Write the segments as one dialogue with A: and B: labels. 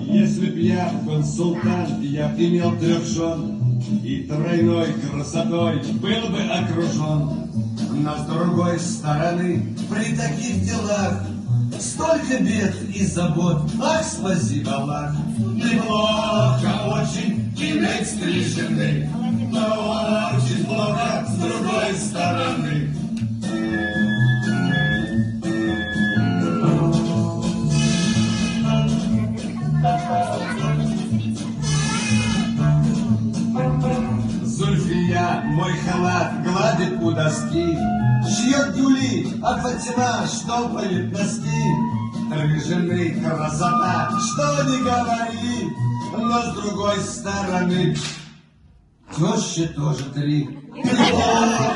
A: Если б я был султан, я б имел 3 жен, и тройной красотой был бы окружен. Но с другой стороны, при таких делах столько бед и забот, ах, спаси Аллах. Неплохо очень иметь 3 жены, но очень плохо с другой стороны. Зульфия мой халат гладит у доски, шьет тюли, а Фатима штопает носки. 3 жены красота, что ни говори, но с другой стороны тещи тоже 3. Неплохо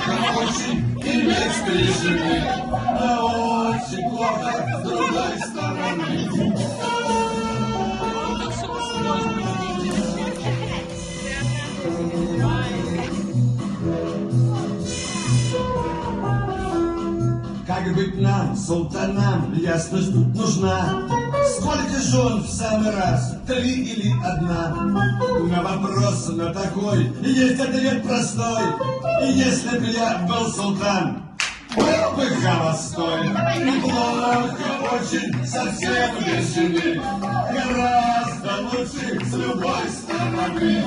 A: очень иметь 3 жены, но очень плохо с другой стороны. Как быть нам, султанам, ясность тут нужна. Сколько жен в самый раз, 3 или 1? На вопрос на такой есть ответ простой. И если б я был султан, был бы холостой. Неплохо очень, совсем без жены, гораздо лучше с любой стороны.